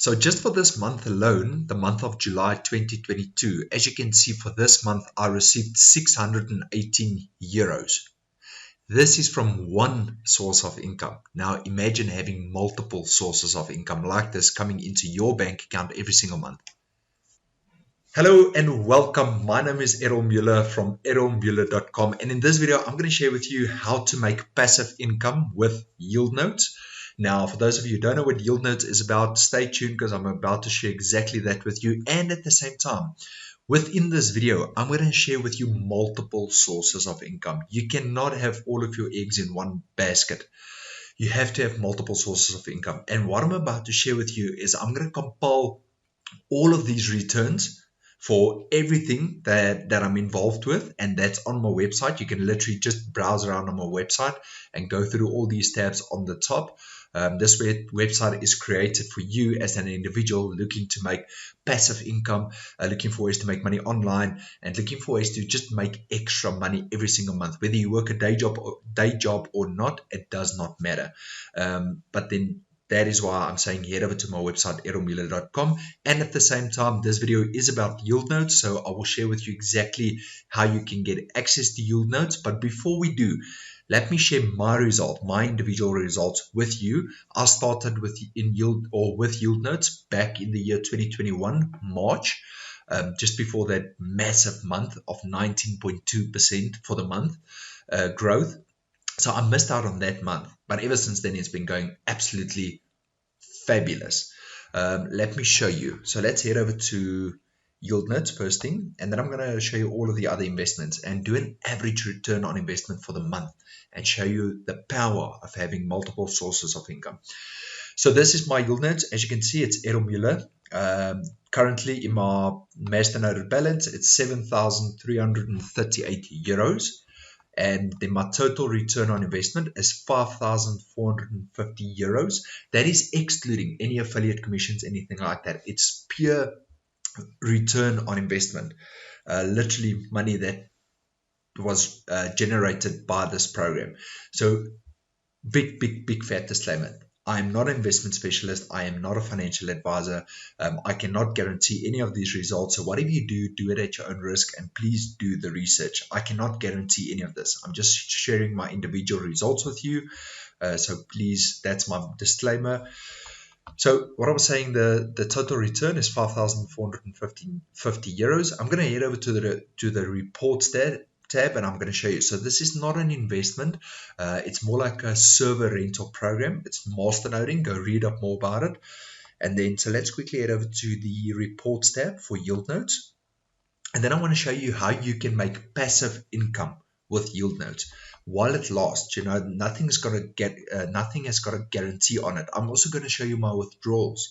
So just for this month alone, the month of July 2022, as you can see for this month, I received 618 euros. This is from one source of income. Now imagine having multiple sources of income like this coming into your bank account every single month. Hello and welcome. My name is Errol Muller from errolmuller.com, and in this video I'm going to share with you how to make passive income with Yieldnodes. Now for those of you who don't know what Yieldnodes is about, stay tuned because I'm about to share exactly that with you, and at the same time within this video, I'm going to share with you multiple sources of income. You cannot have all of your eggs in one basket. You have to have multiple sources of income. And what I'm about to share with you is I'm going to compile all of these returns for everything that I'm involved with, and that's on my website. You can literally just browse around on my website and go through all these tabs on the top. This website is created for you as an individual looking to make passive income, looking for ways to make money online, and looking for ways to just make extra money every single month. Whether you work a day job or not, it does not matter. But then that is why I'm saying head over to my website, errolmuller.com. And at the same time, this video is about Yieldnodes, so I will share with you exactly how you can get access to Yieldnodes. But before we do, let me share my individual results with you. I started with Yieldnodes back in the year 2021, March, just before that massive month of 19.2% for the month growth. So I missed out on that month, but ever since then it's been going absolutely fabulous. Let me show you. So let's head over to Yieldnodes first thing, and then I'm going to show you all of the other investments and do an average return on investment for the month and show you the power of having multiple sources of income. So this is my Yieldnodes. As you can see, it's Errol Muller. Currently in my masternoted balance, it's 7,338 euros. And then my total return on investment is 5,450 euros. That is excluding any affiliate commissions, anything like that. It's pure return on investment, literally money that was generated by this program. So big fat disclaimer. I am not an investment specialist. I am not a financial advisor. I cannot guarantee any of these results. So whatever you do it at your own risk, and please do the research. I cannot guarantee any of this. I'm just sharing my individual results with you. So please, that's my disclaimer. So what I was saying, the total return is 5,450 euros. I'm going to head over to the reports tab, and I'm going to show you. So this is not an investment. It's more like a server rental program. It's masternoding. Go read up more about it. And then, so let's quickly head over to the reports tab for Yieldnodes. And then I want to show you how you can make passive income with Yieldnodes while it lasts. You know, nothing has got a guarantee on it. I'm also going to show you my withdrawals.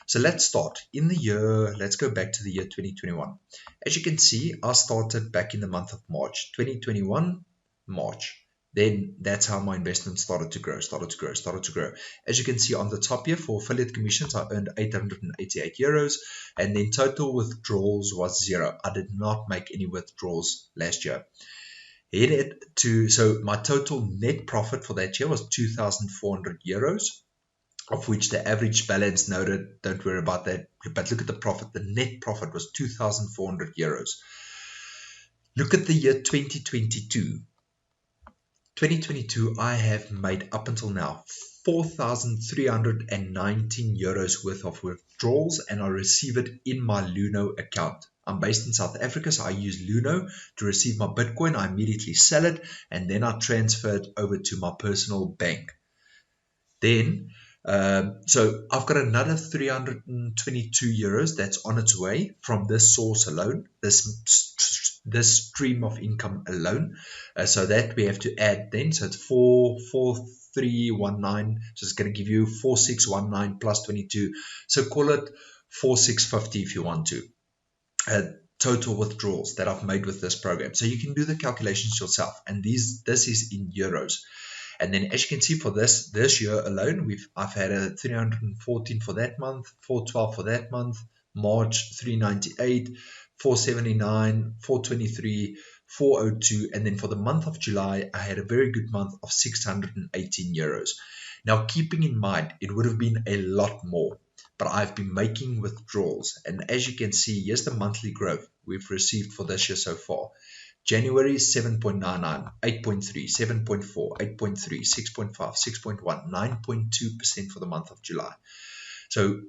So let's start in the year. Let's go back to the year 2021. As you can see, I started back in the month of March 2021, March. Then that's how my investment started to grow. As you can see on the top here, for affiliate commissions, I earned 888 euros, and then total withdrawals was 0. I did not make any withdrawals last year. So my total net profit for that year was 2,400 euros. Of which the average balance noted, don't worry about that, but look at the profit. The net profit was 2,400 euros. Look at the year 2022. 2022, I have made up until now 4,319 euros worth of withdrawals, and I receive it in my Luno account. I'm based in South Africa, so I use Luno to receive my Bitcoin. I immediately sell it, and then I transfer it over to my personal bank. Then so I've got another 322 euros that's on its way from this source alone, this stream of income alone. So that we have to add then. So it's 44319. So it's going to give you 4619 plus 22. So call it 4650 if you want to. Total withdrawals that I've made with this program. So you can do the calculations yourself. And this is in euros. And then as you can see for this year alone, I've had a 314 for that month, 412 for that month, March 398, 479, 423, 402, and then for the month of July, I had a very good month of 618 euros. Now, keeping in mind, it would have been a lot more, but I've been making withdrawals. And as you can see, here's the monthly growth we've received for this year so far. January 7.99, 8.3, 7.4, 8.3, 6.5, 6.1, 9.2% for the month of July. So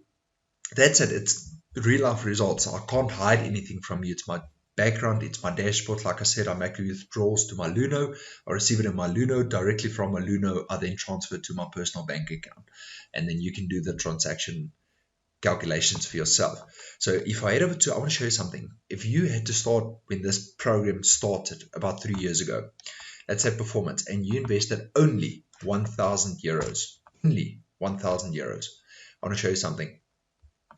that's it. It's real life results. I can't hide anything from you. It's my background. It's my dashboard. Like I said, I make withdrawals to my Luno. I receive it in my Luno. Directly from my Luno, I then transfer to my personal bank account. And then you can do the transaction calculations for yourself. So if I head over to, I want to show you something. If you had to start when this program started about 3 years ago, let's say performance, and you invested only 1,000 euros, only 1,000 euros, I want to show you something.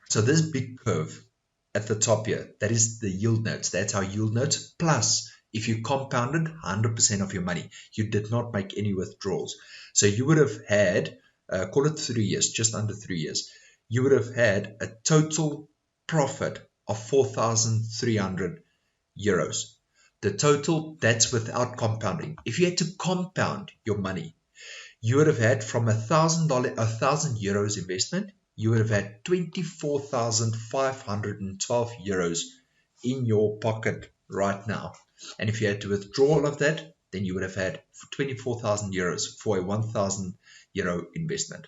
So this big curve at the top here, that is the yield notes. That's our yield notes. Plus, if you compounded 100% of your money, you did not make any withdrawals. So you would have had, call it 3 years, just under 3 years, you would have had a total profit of 4,300 euros. The total, that's without compounding. If you had to compound your money, you would have had from $1,000, 1,000 euros investment, you would have had 24,512 euros in your pocket right now. And if you had to withdraw all of that, then you would have had 24,000 euros for a 1,000 euro investment.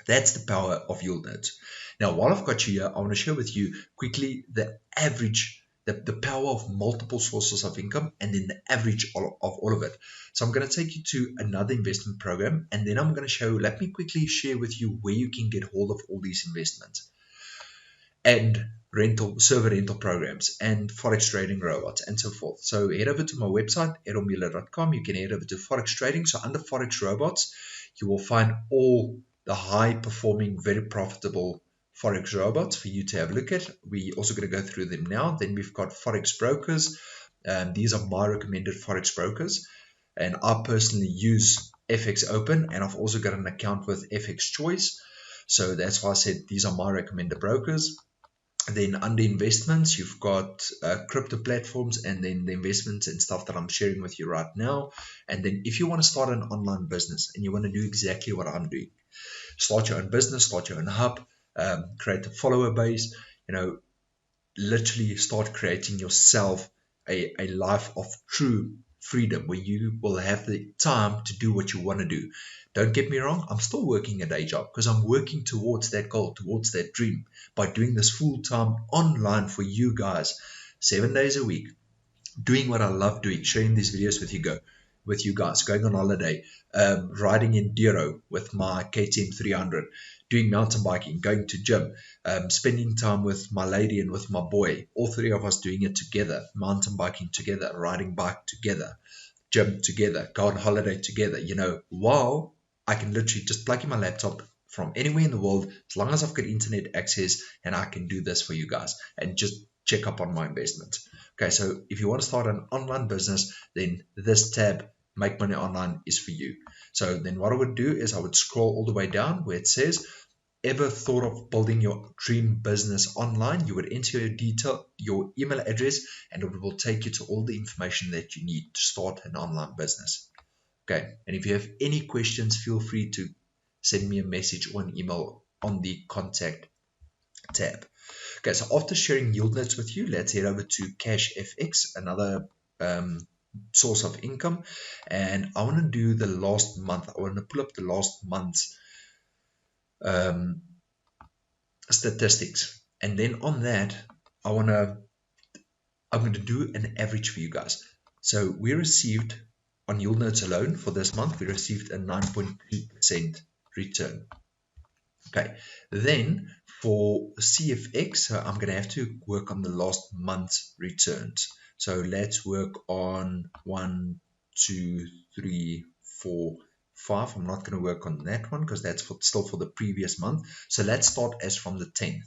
That's the power of Yieldnodes. Now, while I've got you here, I want to share with you quickly the average, the power of multiple sources of income, and then the average of all of it. So I'm going to take you to another investment program, and then I'm going to show, let me quickly share with you where you can get hold of all these investments and server rental programs and Forex trading robots and so forth. So head over to my website, errolmuller.com. You can head over to Forex trading. So under Forex robots, you will find all the high performing, very profitable Forex robots for you to have a look at. We're also going to go through them now. Then we've got Forex Brokers. These are my recommended Forex brokers. And I personally use FX Open, and I've also got an account with FX Choice. So that's why I said these are my recommended brokers. Then under investments, you've got crypto platforms, and then the investments and stuff that I'm sharing with you right now. And then if you want to start an online business and you want to do exactly what I'm doing, start your own business, start your own hub, create a follower base, literally start creating yourself a life of true freedom where you will have the time to do what you want to do. Don't get me wrong, I'm still working a day job because I'm working towards that goal, towards that dream by doing this full-time online for you guys, 7 days a week, doing what I love doing, sharing these videos with you guys, going on holiday, riding enduro with my KTM 300, doing mountain biking, going to gym, spending time with my lady and with my boy, all three of us doing it together, mountain biking together, riding bike together, gym together, go on holiday together, while I can literally just plug in my laptop from anywhere in the world, as long as I've got internet access, and I can do this for you guys and just check up on my investments. Okay, so if you want to start an online business, then this tab, Make Money Online, is for you. So then what I would do is I would scroll all the way down where it says, ever thought of building your dream business online? You would enter your email address, and it will take you to all the information that you need to start an online business. Okay, and if you have any questions, feel free to send me a message or an email on the contact tab. Okay, so after sharing Yieldnodes with you, let's head over to Cash FX, another source of income. And I want to do the last month. I want to pull up the last month's statistics. And then on that, I'm going to do an average for you guys. So we received, on Yieldnodes alone for this month, we received a 9.3% return. Okay, then for CFX, so I'm going to have to work on the last month's returns. So let's work on 1, 2, 3, 4, 5. I'm not going to work on that one because that's still for the previous month. So let's start as from the 10th.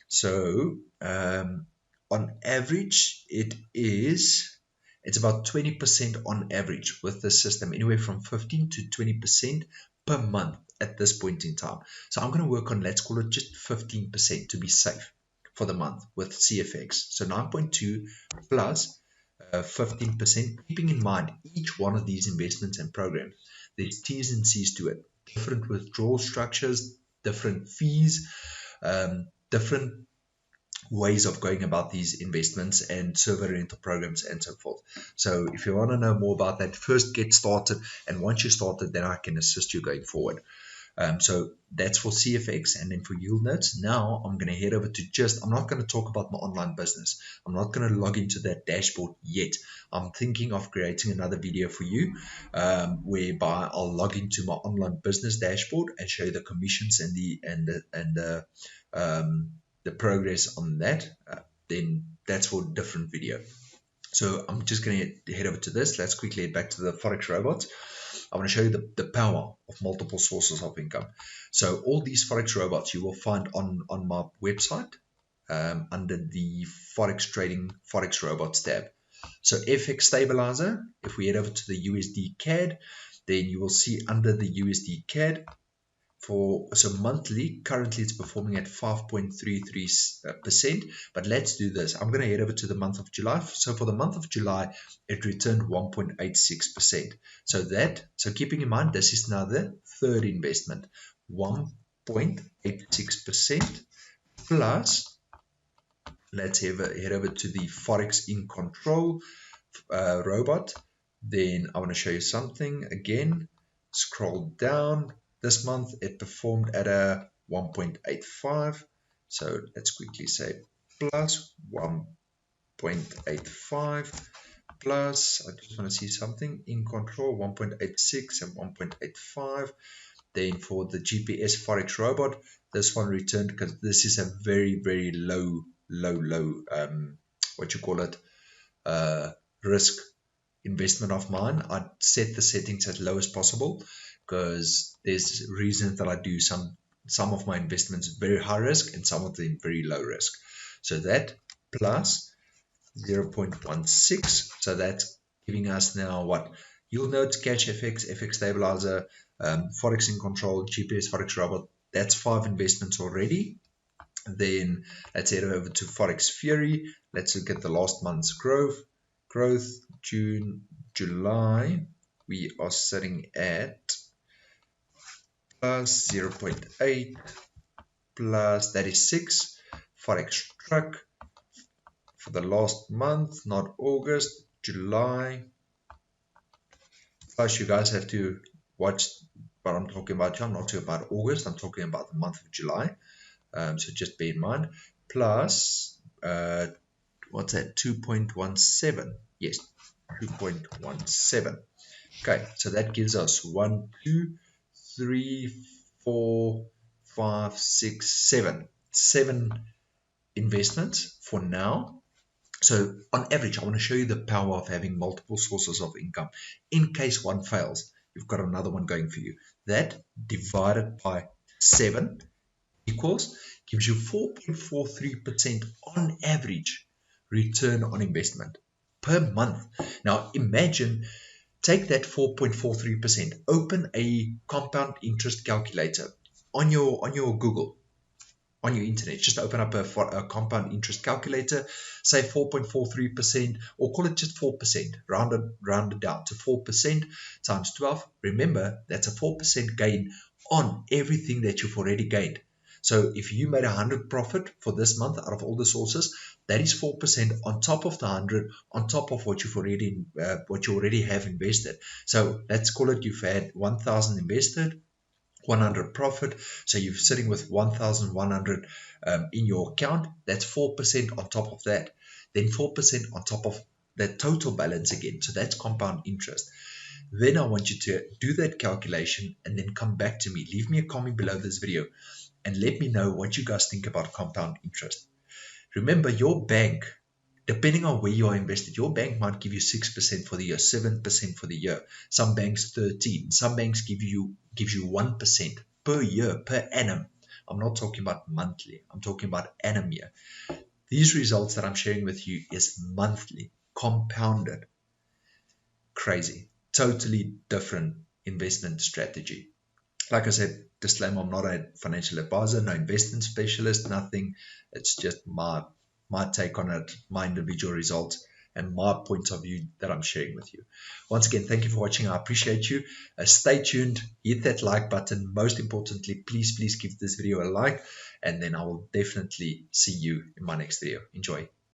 So on average, it's about 20% on average with the system, anywhere from 15 to 20% per month at this point in time. So I'm going to work on, let's call it just 15% to be safe for the month with CFX. So 9.2 plus 15%, keeping in mind each one of these investments and programs, there's T's and C's to it, different withdrawal structures, different fees, different ways of going about these investments and server rental programs and so forth. So if you want to know more about that, first get started, and once you started, then I can assist you going forward. So that's for CFX, and then for Yieldnodes. Now I'm going to head over to I'm not going to talk about my online business. I'm not going to log into that dashboard yet. I'm thinking of creating another video for you whereby I'll log into my online business dashboard and show you the commissions and the progress on that. Then that's for a different video. So I'm just going to head over to this. Let's quickly head back to the Forex robots. I want to show you the power of multiple sources of income. So all these Forex robots you will find on my website under the Forex Trading Forex Robots tab. So FX Stabilizer, if we head over to the USD CAD, then you will see under the USD CAD, so monthly, currently it's performing at 5.33%, but let's do this. I'm going to head over to the month of July. So for the month of July, it returned 1.86%. So keeping in mind, this is now the third investment, 1.86% plus, let's head over to the Forex in Control robot. Then I want to show you something again. Scroll down. This month it performed at a 1.85. So let's quickly say plus 1.85 plus, I just want to see something, in control 1.86 and 1.85. Then for the GPS Forex robot, this one returned, because this is a very, very low risk investment of mine. I set the settings as low as possible because there's reasons that I do some of my investments very high risk and some of them very low risk. So that plus 0.16, so that's giving us now what? Yieldnodes, Cash FX, FX Stabilizer, Forex in Control, GPS Forex Robot. That's 5 investments already. Then let's head over to Forex Fury. Let's look at the last month's growth. June, July, we are sitting at plus 0.8 plus, that is 6. Forex Truck for the last month, not August, July. Plus, you guys have to watch what I'm talking about. I'm not talking about August, I'm talking about the month of July. So just bear in mind. Plus, what's that? 2.17. Yes, 2.17. Okay, so that gives us 1, 2, 3, 4, 5, 6, 7. 7 investments for now. So on average, I want to show you the power of having multiple sources of income. In case one fails, you've got another one going for you. That divided by 7 equals, gives you 4.43% on average return on investment per month. Now imagine, take that 4.43%, open a compound interest calculator on your Google, on your internet. Just open up a compound interest calculator, say 4.43%, or call it just 4%, round it down to 4% times 12. Remember, that's a 4% gain on everything that you've already gained. So if you made 100 profit for this month out of all the sources, that is 4% on top of the 100, on top of what you already have invested. So let's call it you've had 1,000 invested, 100 profit. So you're sitting with 1,100 in your account. That's 4% on top of that. Then 4% on top of that total balance again. So that's compound interest. Then I want you to do that calculation and then come back to me. Leave me a comment below this video and let me know what you guys think about compound interest. Remember, your bank, depending on where you are invested, your bank might give you 6% for the year, 7% for the year. Some banks 13%. Some banks give you 1% per year, per annum. I'm not talking about monthly. I'm talking about annum year. These results that I'm sharing with you is monthly, compounded. Crazy. Totally different investment strategy. Like I said, disclaimer, I'm not a financial advisor, no investment specialist, nothing. It's just my take on it, my individual results. and my point of view that I'm sharing with you. Once again, thank you for watching. I appreciate you. Stay tuned, hit that like button. Most importantly, please give this video a like, and then I will definitely see you in my next video. Enjoy.